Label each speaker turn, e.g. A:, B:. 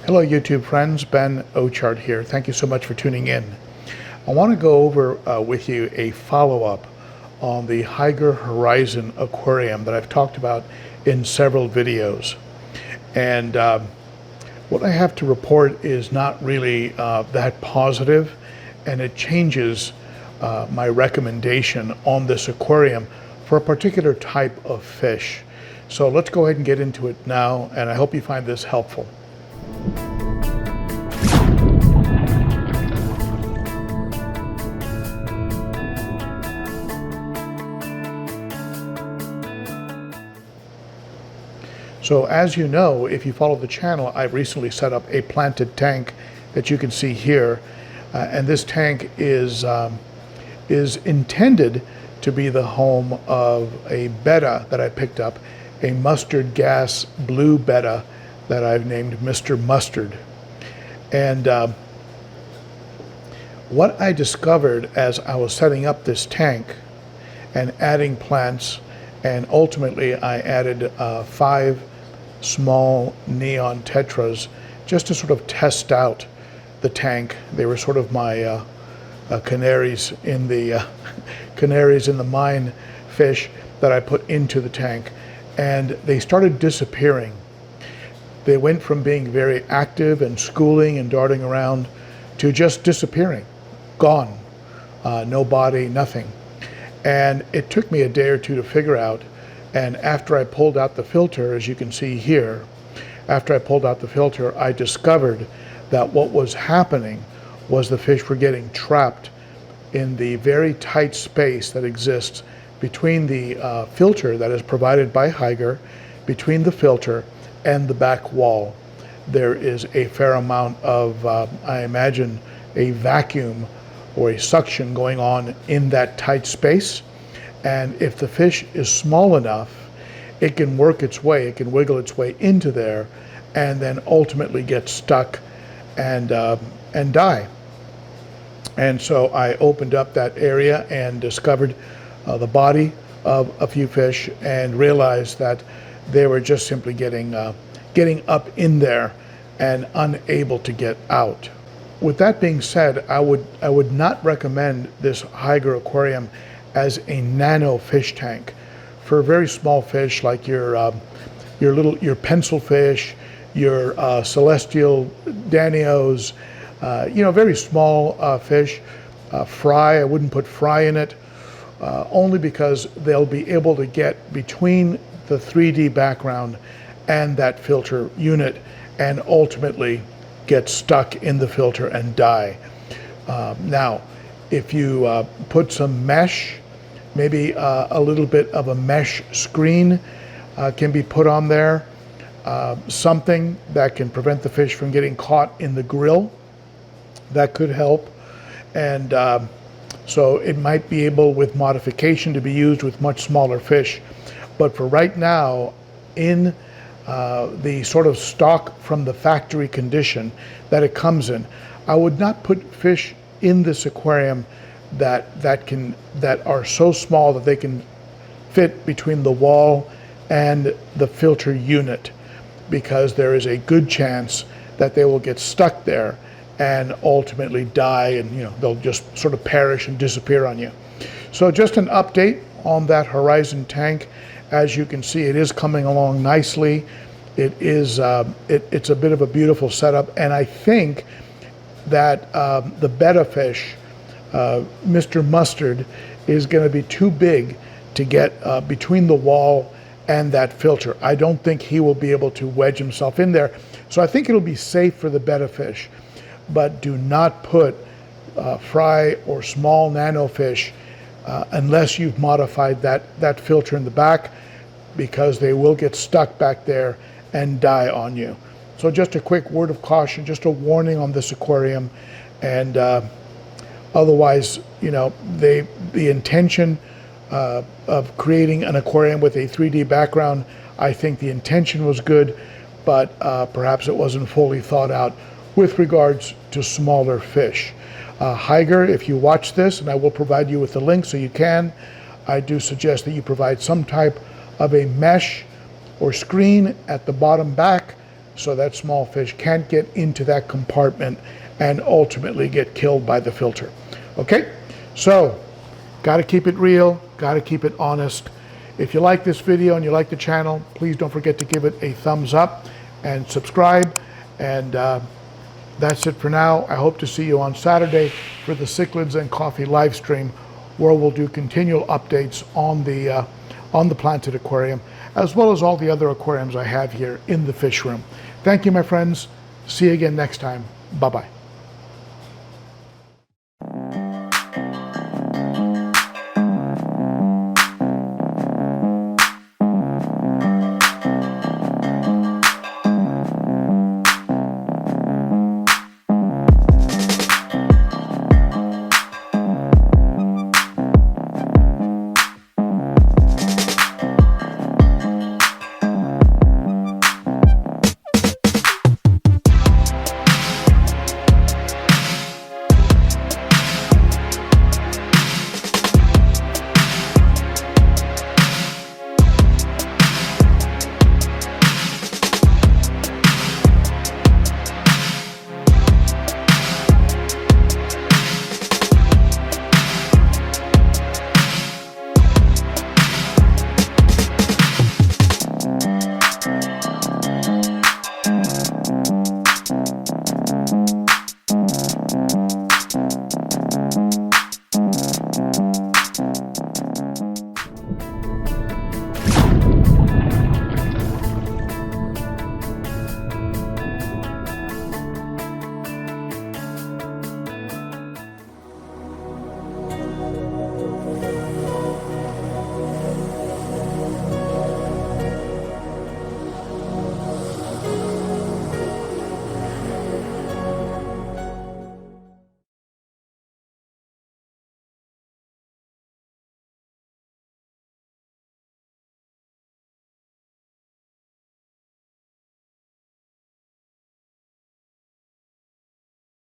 A: Hello YouTube friends, Ben Ochart here. Thank you so much for tuning in. I want to go over with you a follow-up on the Hygger Horizon aquarium that I've talked about in several videos. And what I have to report is not really that positive, and it changes my recommendation on this aquarium for a particular type of fish. So let's go ahead and get into it now, and I hope you find this helpful. So as you know, if you follow the channel, I've recently set up a planted tank that you can see here. And this tank is intended to be the home of a betta that I picked up, a Mustard Gas Blue Betta that I've named Mr. Mustard. And what I discovered as I was setting up this tank and adding plants, and ultimately I added 5 small neon tetras just to sort of test out the tank. They were sort of my canaries in the mine fish that I put into the tank, and they started disappearing. They went from being very active and schooling and darting around to just disappearing, gone, no body, nothing. And it took me a day or two to figure out. And after I pulled out the filter, as you can see here, after I pulled out the filter, I discovered that what was happening was the fish were getting trapped in the very tight space that exists between the filter that is provided by Hygger, between the filter and the back wall. There is a fair amount of, I imagine, a vacuum or a suction going on in that tight space. And if the fish is small enough, it can work its way, it can wiggle its way into there, and then ultimately get stuck and die. And so I opened up that area and discovered the body of a few fish and realized that they were just simply getting up in there and unable to get out. With that being said, I would not recommend this Hygger aquarium as a nano fish tank. For very small fish like your pencil fish, your celestial danios, very small fish. Fry, I wouldn't put fry in it, only because they'll be able to get between the 3D background and that filter unit and ultimately get stuck in the filter and die. Now, if you put some mesh, maybe a little bit of a mesh screen can be put on there, something that can prevent the fish from getting caught in the grill. That could help. And so it might be able, with modification, to be used with much smaller fish. But for right now, in the sort of stock from the factory condition that it comes in, I would not put fish in this aquarium that are so small that they can fit between the wall and the filter unit, because there is a good chance that they will get stuck there and ultimately die, and they'll just sort of perish and disappear on you. So just an update on that Horizon tank. As you can see, it is coming along nicely. It is it's a bit of a beautiful setup, and I think that the betta fish, Mr. Mustard, is going to be too big to get between the wall and that filter. I don't think he will be able to wedge himself in there. So I think it'll be safe for the betta fish, but do not put fry or small nano fish unless you've modified that filter in the back, because they will get stuck back there and die on you. So just a quick word of caution, just a warning on this aquarium. And otherwise, the intention of creating an aquarium with a 3D background, I think the intention was good, but perhaps it wasn't fully thought out with regards to smaller fish. Hygger, if you watch this, and I will provide you with the link so you can, I do suggest that you provide some type of a mesh or screen at the bottom back so that small fish can't get into that compartment and ultimately get killed by the filter. Okay, so got to keep it real, got to keep it honest. If you like this video and you like the channel, please don't forget to give it a thumbs up and subscribe. And that's it for now. I hope to see you on Saturday for the Cichlids and Coffee live stream, where we'll do continual updates on the planted aquarium, as well as all the other aquariums I have here in the fish room. Thank you, my friends. See you again next time. Bye-bye.